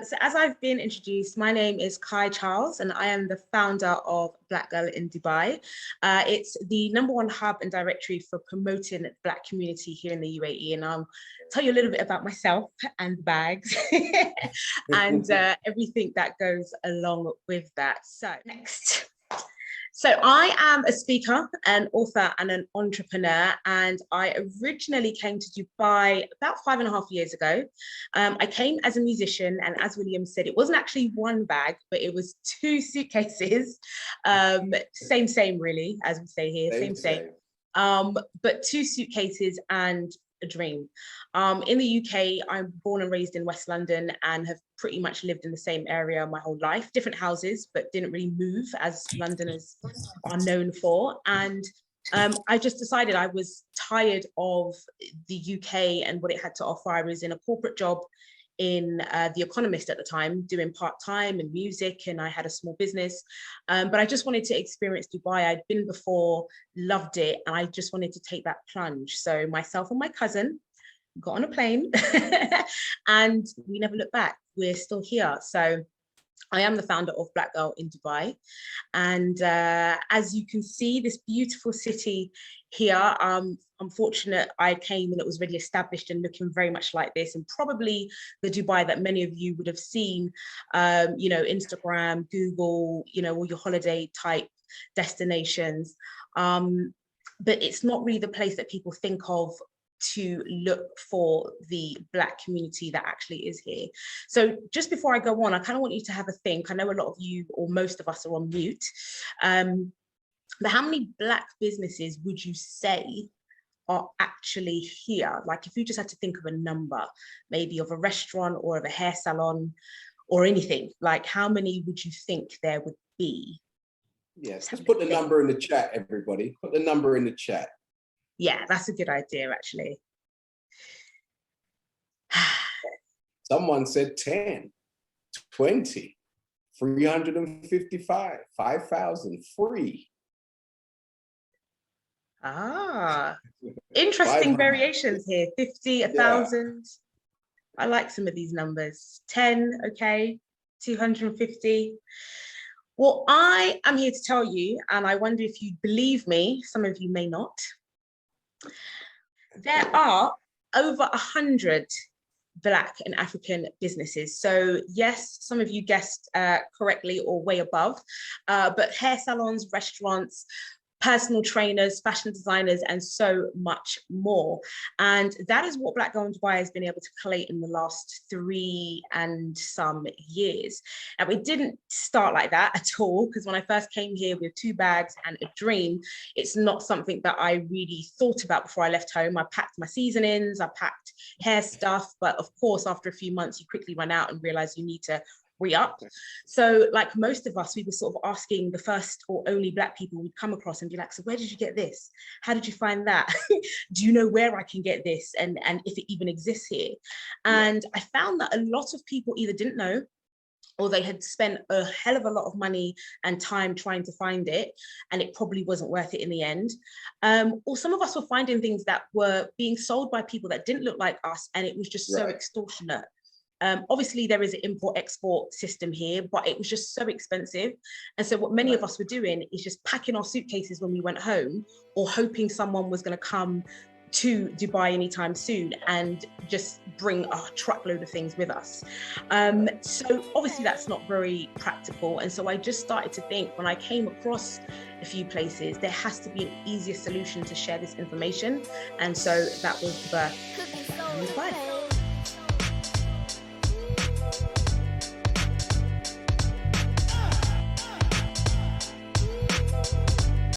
So as I've been introduced, my name is Kai Charles and I am the founder of Black Girl in Dubai. It's the #1 hub and directory for promoting the Black community here in the UAE. And I'll tell you a little bit about myself and bags and everything that goes along with that. So next. So I am a speaker, an author and an entrepreneur, and I originally came to Dubai about 5.5 years ago. I came as a musician, and as William said, it wasn't actually one bag, but it was 2 suitcases. Same really, as we say here, same. But 2 suitcases and a dream. In the UK, I'm born and raised in West London and have pretty much lived in the same area my whole life, different houses, but didn't really move as Londoners are known for. And I just decided I was tired of the UK and what it had to offer. I was in a corporate job in The Economist at the time, doing part-time and music, and I had a small business. But I just wanted to experience Dubai. I'd been before, loved it, and I just wanted to take that plunge. So myself and my cousin got on a plane and we never looked back. We're still here. So I am the founder of Black Girl in Dubai. And as you can see, this beautiful city here, I'm fortunate I came and it was already established and looking very much like this, and probably the Dubai that many of you would have seen, Instagram, Google, all your holiday type destinations. But it's not really the place that people think of to look for the Black community that actually is here. So just before I go on, I kind of want you to have a think. I know a lot of you, or most of us, are on mute. But how many Black businesses would you say are actually here? Like if you just had to think of a number, maybe of a restaurant or of a hair salon or anything, like how many would you think there would be? Yes, just put the number in the chat, everybody. Put the number in the chat. Yeah, that's a good idea, actually. Someone said 10, 20, 355, 5,000, free. Interesting variations here. 50, 1,000. Yeah. I like some of these numbers. 10, okay, 250. Well, I am here to tell you, and I wonder if you believe me, some of you may not. There are over 100 Black and African businesses. So yes, some of you guessed correctly or way above, but hair salons, restaurants, personal trainers, fashion designers, and so much more. And that is what Black Girl in Dubai has been able to collate in the last 3 and some years. And we didn't start like that at all, because when I first came here with 2 bags and a dream, it's not something that I really thought about before I left home. I packed my seasonings, I packed hair stuff, but of course, after a few months, you quickly run out and realize you need to re-up. So like most of us, we were sort of asking the first or only Black people we'd come across and be like, so where did you get this? How did you find that? Do you know where I can get this? And if it even exists here? And I found that a lot of people either didn't know, or they had spent a hell of a lot of money and time trying to find it, and it probably wasn't worth it in the end. Or some of us were finding things that were being sold by people that didn't look like us, and it was just so extortionate. Obviously, there is an import-export system here, but it was just so expensive. And so what many of us were doing is just packing our suitcases when we went home, or hoping someone was going to come to Dubai anytime soon and just bring a truckload of things with us. So obviously that's not very practical. And so I just started to think, when I came across a few places, there has to be an easier solution to share this information. And so that was the